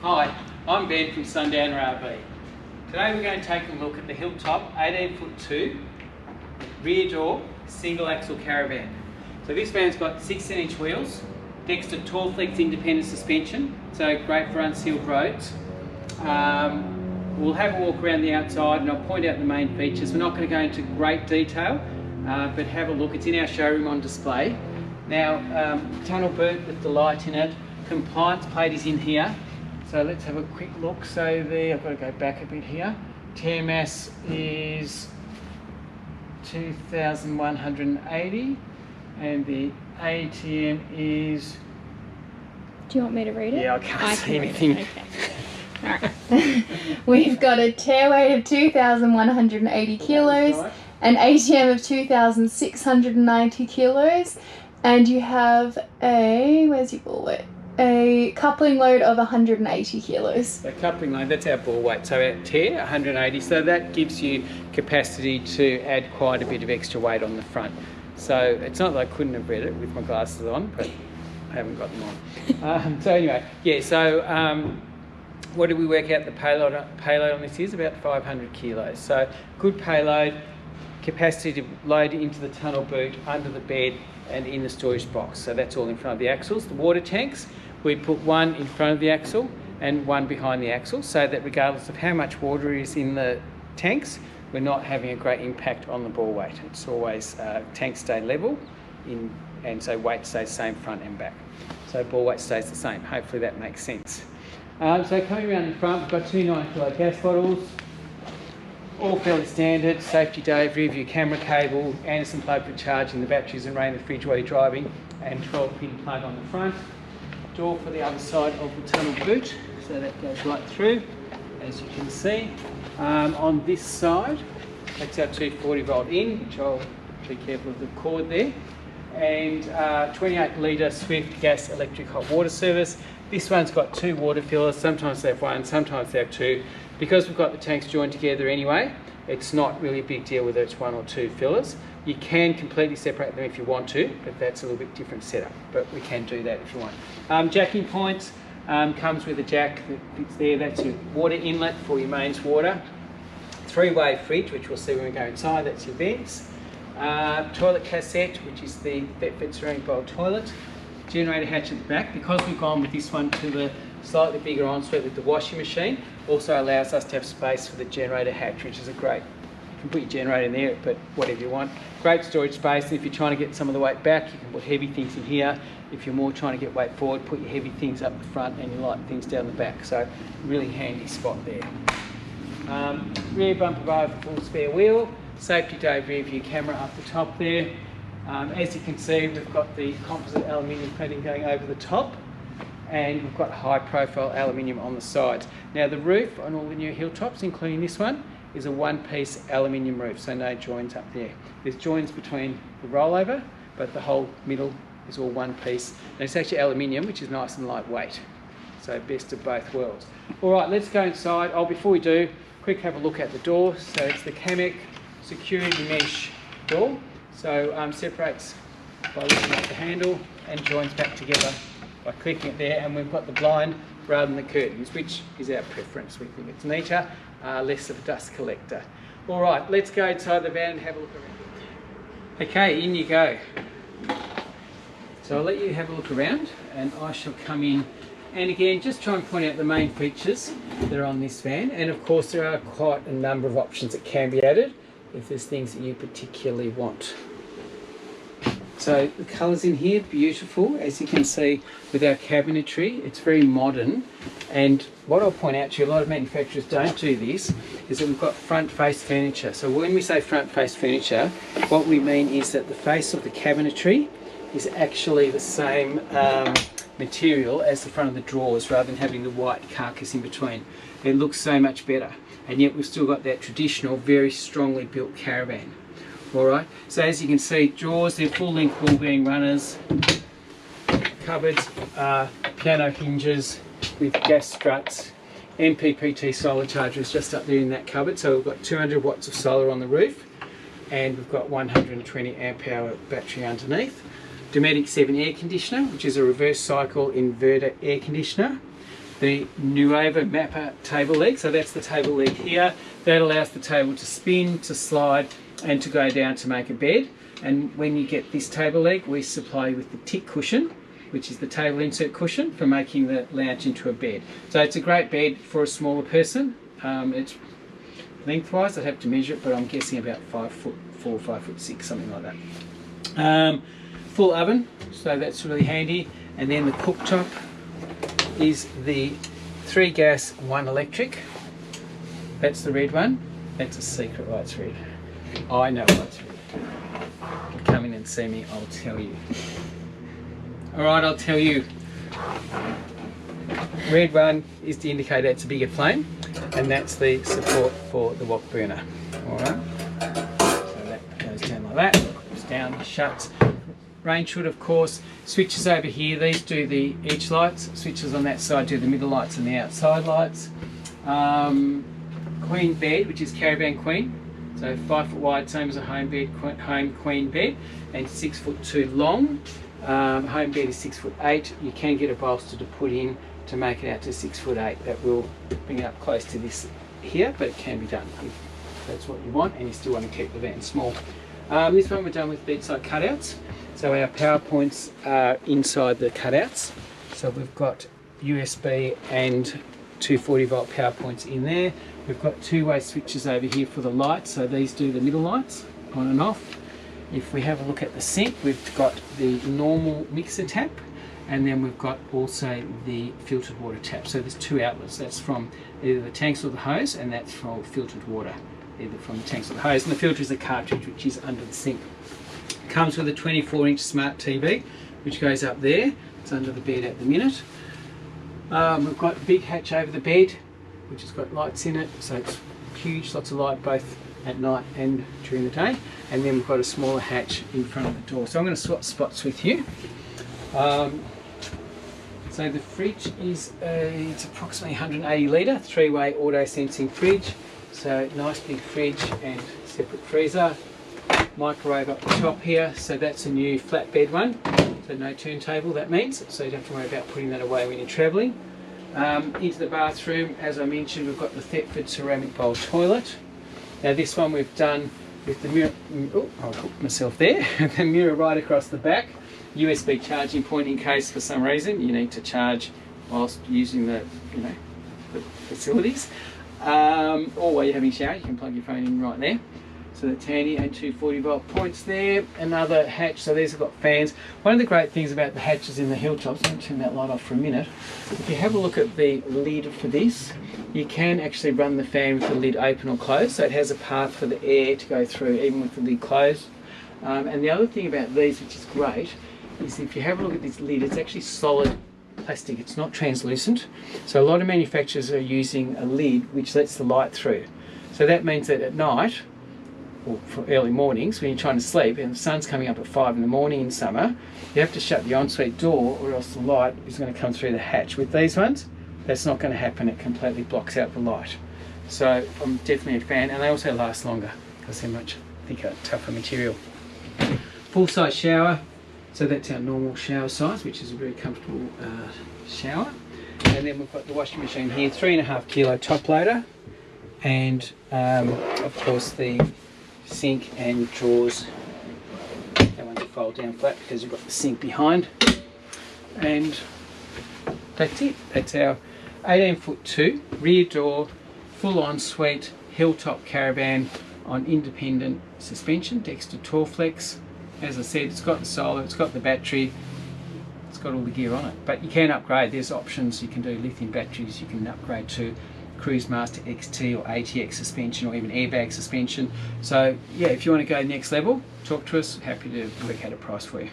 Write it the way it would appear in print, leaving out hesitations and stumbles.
Hi, I'm Ben from Sundowner RV. Today we're going to take a look at the Hilltop 18'2" rear door single axle caravan. So this van's got 16-inch wheels, Dexter 12 flex independent suspension, so great for unsealed roads. We'll have a walk around the outside and I'll point out the main features. We're not going to go into great detail, but have a look. It's in our showroom on display. Now, tunnel boot with the light in it, compliance plate is in here. So let's have a quick look. So there, I've got to go back a bit here. Tear mass is 2,180 and the ATM is... Do you want me to read it? Yeah, I can't see anything. Okay. Alright. We've got a tear weight of 2,180 kilos, Right. an ATM of 2,690 kilos, and you have a, where's your ball weight? A coupling load of 180 kilos. The coupling load, that's our ball weight. So our tear, 180, so that gives you capacity to add quite a bit of extra weight on the front. So it's not that I couldn't have read it with my glasses on, but I haven't got them on. So anyway, yeah, so what did we work out the payload on this is? About 500 kilos. So good payload, capacity to load into the tunnel boot, under the bed and in the storage box. So that's all in front of the axles. The water tanks, we put one in front of the axle and one behind the axle, so that regardless of how much water is in the tanks, we're not having a great impact on the ball weight. It's always tanks stay level and so weight stays the same front and back. So ball weight stays the same. Hopefully that makes sense. So coming around in front, we've got two 9-kilo gas bottles, all fairly standard. Safety Dave, rear view camera cable, Anderson plug for charging the batteries and running the fridge while you're driving, and 12-pin plug on the front. Door for the other side of the tunnel boot, so that goes right through, as you can see. On this side, that's our 240-volt in, which I'll be careful of the cord there, and 28-litre Swift gas electric hot water service. This one's got two water fillers, sometimes they have one, sometimes they have two. Because we've got the tanks joined together anyway, it's not really a big deal whether it's one or two fillers. You can completely separate them if you want to, but that's a little bit different setup, but we can do that if you want. Jacking points, comes with a jack that fits there. That's your water inlet for your mains water. Three-way fridge, which we'll see when we go inside, that's your vents. Toilet cassette, which is the Thetford bowl toilet. Generator hatch at the back. Because we've gone with this one to the slightly bigger ensuite with the washing machine, also allows us to have space for the generator hatch, which is a great, you can put your generator in there, but whatever you want. Great storage space, and if you're trying to get some of the weight back, you can put heavy things in here. If you're more trying to get weight forward, put your heavy things up the front and your light things down the back. So really handy spot there. Rear bumper bar with full spare wheel. Safety Dave rear view camera up the top there. As you can see, we've got the composite aluminium cladding going over the top, and we've got high profile aluminium on the sides. Now the roof on all the new Hilltops, including this one, is a one-piece aluminium roof, so no joins up there. There's joins between the rollover, but the whole middle is all one piece. And it's actually aluminium, which is nice and lightweight. So best of both worlds. All right, let's go inside. Before we do, quick have a look at the door. So it's the Camec security mesh door. So separates by looking at the handle and joins back together by clicking it there, and we've got the blind rather than the curtains, which is our preference. We think it's neater, less of a dust collector. All right, let's go inside the van and have a look around. Okay, in you go. So I'll let you have a look around and I shall come in and again just try and point out the main features that are on this van, and of course there are quite a number of options that can be added if there's things that you particularly want. So the colours in here, beautiful, as you can see with our cabinetry. It's very modern, and what I'll point out to you, a lot of manufacturers don't do this, is that we've got front face furniture. So when we say front face furniture, what we mean is that the face of the cabinetry is actually the same material as the front of the drawers, rather than having the white carcass in between. It looks so much better, and yet we've still got that traditional, very strongly built caravan. Alright, so as you can see, drawers, they're full length ball bearing runners, cupboards, piano hinges with gas struts, MPPT solar chargers just up there in that cupboard. So we've got 200 watts of solar on the roof, and we've got 120 amp hour battery underneath. Dometic 7 air conditioner, which is a reverse cycle inverter air conditioner. the Nuova Mappa table leg. So that's the table leg here. That allows the table to spin, to slide, and to go down to make a bed. And when you get this table leg, we supply you with the tick cushion, which is the table insert cushion for making the lounge into a bed. So it's a great bed for a smaller person. It's lengthwise, I'd have to measure it, but I'm guessing about 5'4", 5'6", something like that. Full oven, so that's really handy. And then the cooktop is the 3 gas, 1 electric. That's the red one. That's a secret why it's red. I know why it's red. You come in and see me, I'll tell you. Alright, I'll tell you. Red one is to indicate it's a bigger flame, and that's the support for the wok burner. Alright, so that goes down like that, comes down, shuts. Range hood, of course, switches over here. These do the edge lights, switches on that side do the middle lights and the outside lights. Queen bed, which is caravan queen, so 5 foot wide, same as a home bed, home queen bed, and 6'2" long. Home bed is 6'8". You can get a bolster to put in to make it out to 6'8". That will bring it up close to this here, but it can be done if that's what you want, and you still want to keep the van small. This one we're done with bedside cutouts. So our power points are inside the cutouts. So we've got USB and 240 volt power points in there. We've got 2-way switches over here for the lights. So these do the middle lights, on and off. If we have a look at the sink, we've got the normal mixer tap, and then we've got also the filtered water tap. So there's 2 outlets. That's from either the tanks or the hose, and that's from filtered water, either from the tanks or the hose. And the filter is a cartridge which is under the sink. Comes with a 24-inch smart TV, which goes up there. It's under the bed at the minute. We've got a big hatch over the bed, which has got lights in it, so it's huge, lots of light both at night and during the day. And then we've got a smaller hatch in front of the door. So I'm going to swap spots with you. So the fridge is it's approximately 180 litre, 3-way auto sensing fridge. So nice big fridge and separate freezer. Microwave up the top here, so that's a new flatbed one, so no turntable, that means, so you don't have to worry about putting that away when you're travelling. Into the bathroom, as I mentioned, we've got the Thetford ceramic bowl toilet. Now this one we've done with the mirror, oh, I'll put myself there, the mirror right across the back, USB charging point in case for some reason you need to charge whilst using the facilities, or while you're having a shower you can plug your phone in right there. So that's handy, and 240 volt points there. Another hatch, so these have got fans. One of the great things about the hatches in the Hilltops, I'm going to turn that light off for a minute. If you have a look at the lid for this, you can actually run the fan with the lid open or closed, so it has a path for the air to go through even with the lid closed. And the other thing about these, which is great, is if you have a look at this lid, it's actually solid plastic, it's not translucent. So a lot of manufacturers are using a lid which lets the light through. So that means that at night, or for early mornings when you're trying to sleep and the sun's coming up at 5 in the morning in summer, you have to shut the ensuite door or else the light is going to come through the hatch. With these ones, that's not going to happen, it completely blocks out the light. So I'm definitely a fan, and they also last longer because they're much thicker, tougher material. Full-size shower, so that's our normal shower size, which is a very comfortable shower. And then we've got the washing machine here, 3.5 kilo top loader, and of course the sink and drawers. That one's a fold down flat because you've got the sink behind. And that's it. That's our 18'2" rear door, full ensuite Hilltop caravan on independent suspension, Dexter Torflex. As I said, it's got the solar, it's got the battery, it's got all the gear on it. But you can upgrade, there's options. You can do lithium batteries, you can upgrade to Cruise Master XT or ATX suspension or even airbag suspension. So yeah, if you want to go next level, talk to us, happy to work out a price for you.